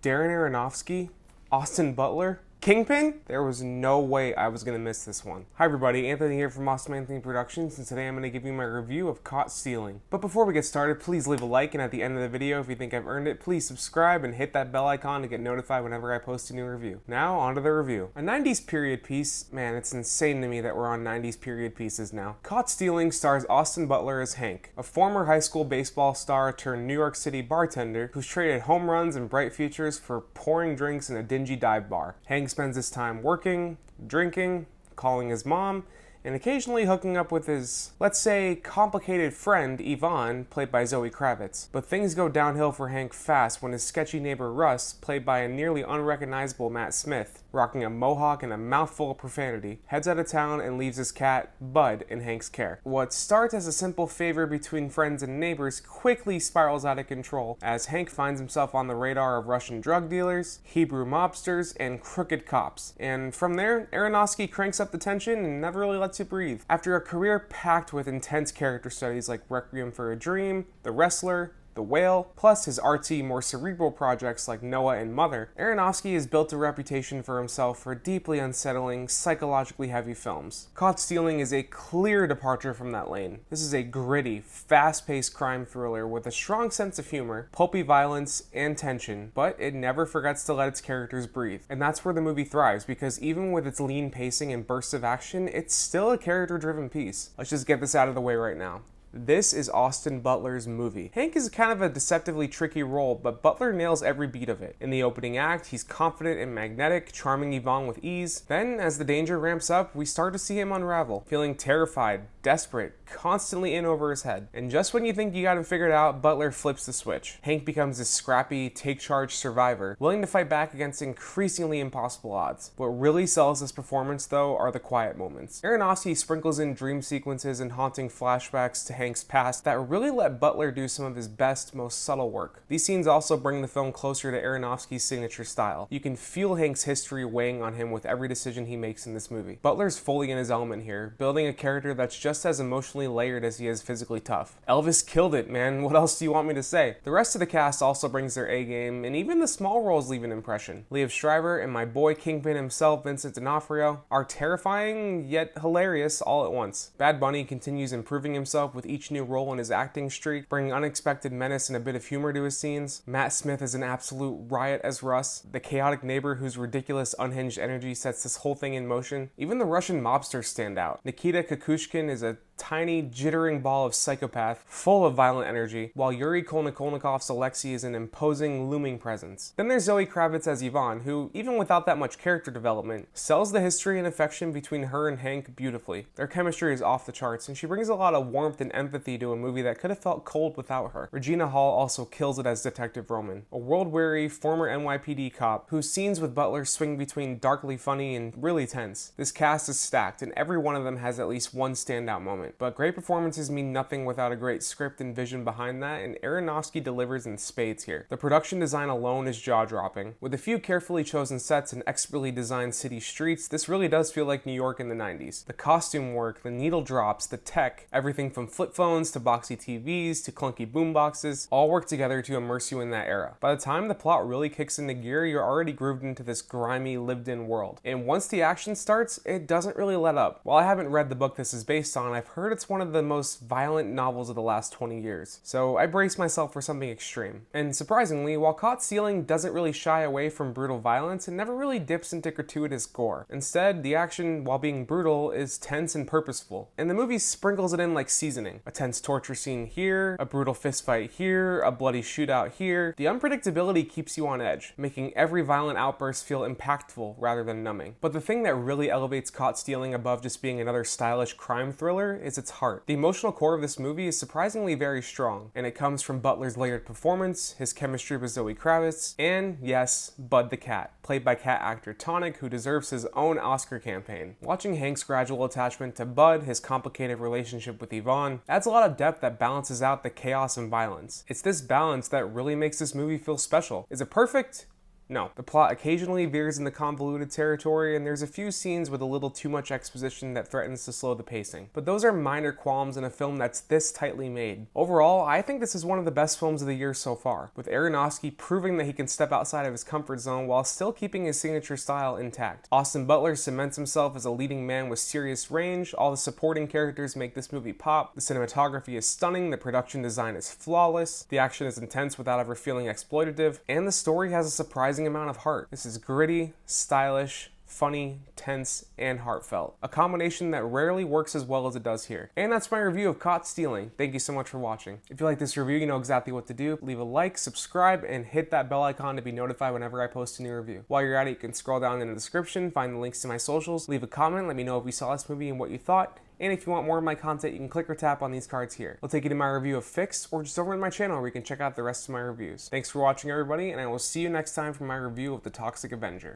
Darren Aronofsky, Austin Butler, Kingpin? There was no way I was going to miss this one. Hi everybody, Anthony here from Awesome Anthony Productions, and today I'm going to give you my review of Caught Stealing. But before we get started, please leave a like, and at the end of the video, if you think I've earned it, please subscribe and hit that bell icon to get notified whenever I post a new review. Now, on to the review. A 90s period piece, man, it's insane to me that we're on 90s period pieces now. Caught Stealing stars Austin Butler as Hank, a former high school baseball star turned New York City bartender who's traded home runs and bright futures for pouring drinks in a dingy dive bar. Hank spends his time working, drinking, calling his mom, and occasionally hooking up with his, let's say, complicated friend, Yvonne, played by Zoe Kravitz. But things go downhill for Hank fast when his sketchy neighbor Russ, played by a nearly unrecognizable Matt Smith, rocking a mohawk and a mouthful of profanity, heads out of town and leaves his cat, Bud, in Hank's care. What starts as a simple favor between friends and neighbors quickly spirals out of control as Hank finds himself on the radar of Russian drug dealers, Hebrew mobsters, and crooked cops. And from there, Aronofsky cranks up the tension and never really lets you breathe. After a career packed with intense character studies like Requiem for a Dream, The Wrestler, The Whale, plus his artsy, more cerebral projects like Noah and Mother, Aronofsky has built a reputation for himself for deeply unsettling, psychologically heavy films. Caught Stealing is a clear departure from that lane. This is a gritty, fast-paced crime thriller with a strong sense of humor, pulpy violence, and tension, but it never forgets to let its characters breathe. And that's where the movie thrives, because even with its lean pacing and bursts of action, it's still a character-driven piece. Let's just get this out of the way right now. This is Austin Butler's movie. Hank is kind of a deceptively tricky role, but Butler nails every beat of it. In the opening act, he's confident and magnetic, charming Yvonne with ease. Then, as the danger ramps up, we start to see him unravel, feeling terrified, desperate, constantly in over his head. And just when you think you got him figured out, Butler flips the switch. Hank becomes this scrappy, take-charge survivor, willing to fight back against increasingly impossible odds. What really sells this performance, though, are the quiet moments. Aronofsky sprinkles in dream sequences and haunting flashbacks to Hank's past that really let Butler do some of his best, most subtle work. These scenes also bring the film closer to Aronofsky's signature style. You can feel Hank's history weighing on him with every decision he makes in this movie. Butler's fully in his element here, building a character that's just as emotionally layered as he is physically tough. Elvis killed it, man. What else do you want me to say? The rest of the cast also brings their A game, and even the small roles leave an impression. Liev Schreiber and my boy Kingpin himself, Vincent D'Onofrio, are terrifying yet hilarious all at once. Bad Bunny continues improving himself with each new role in his acting streak, bringing unexpected menace and a bit of humor to his scenes. Matt Smith is an absolute riot as Russ, the chaotic neighbor whose ridiculous, unhinged energy sets this whole thing in motion. Even the Russian mobsters stand out. Nikita Kukushkin is a tiny, jittering ball of psychopath, full of violent energy, while Yuri Kolnikovnikov's Alexei is an imposing, looming presence. Then there's Zoe Kravitz as Yvonne, who, even without that much character development, sells the history and affection between her and Hank beautifully. Their chemistry is off the charts, and she brings a lot of warmth and empathy to a movie that could have felt cold without her. Regina Hall also kills it as Detective Roman, a world-weary former NYPD cop whose scenes with Butler swing between darkly funny and really tense. This cast is stacked, and every one of them has at least one standout moment. But great performances mean nothing without a great script and vision behind that, and Aronofsky delivers in spades here. The production design alone is jaw-dropping. With a few carefully chosen sets and expertly designed city streets, this really does feel like New York in the 90s. The costume work, the needle drops, the tech, everything from flip phones to boxy TVs to clunky boomboxes, all work together to immerse you in that era. By the time the plot really kicks into gear, you're already grooved into this grimy, lived-in world. And once the action starts, it doesn't really let up. While I haven't read the book this is based on, I've heard it's one of the most violent novels of the last 20 years. So I brace myself for something extreme. And surprisingly, while Caught Stealing doesn't really shy away from brutal violence, it never really dips into gratuitous gore. Instead, the action, while being brutal, is tense and purposeful. And the movie sprinkles it in like seasoning. A tense torture scene here, a brutal fistfight here, a bloody shootout here. The unpredictability keeps you on edge, making every violent outburst feel impactful rather than numbing. But the thing that really elevates Caught Stealing above just being another stylish crime thriller is its heart. The emotional core of this movie is surprisingly very strong, and it comes from Butler's layered performance, his chemistry with Zoe Kravitz, and yes, Bud the cat, played by cat actor Tonic, who deserves his own Oscar campaign. Watching Hank's gradual attachment to Bud, his complicated relationship with Yvonne, adds a lot of depth that balances out the chaos and violence. It's this balance that really makes this movie feel special. Is it perfect? No. The plot occasionally veers into convoluted territory, and there's a few scenes with a little too much exposition that threatens to slow the pacing. But those are minor qualms in a film that's this tightly made. Overall, I think this is one of the best films of the year so far, with Aronofsky proving that he can step outside of his comfort zone while still keeping his signature style intact. Austin Butler cements himself as a leading man with serious range, all the supporting characters make this movie pop, the cinematography is stunning, the production design is flawless, the action is intense without ever feeling exploitative, and the story has a surprising amount of heart. This is gritty, stylish, funny, tense, and heartfelt. A combination that rarely works as well as it does here. And that's my review of Caught Stealing. Thank you so much for watching. If you like this review, you know exactly what to do. Leave a like, subscribe, and hit that bell icon to be notified whenever I post a new review. While you're at it, you can scroll down in the description, find the links to my socials, leave a comment, let me know if you saw this movie and what you thought. And if you want more of my content, you can click or tap on these cards here. It'll take you to my review of Fixed, or just over to my channel where you can check out the rest of my reviews. Thanks for watching, everybody, and I will see you next time for my review of The Toxic Avenger.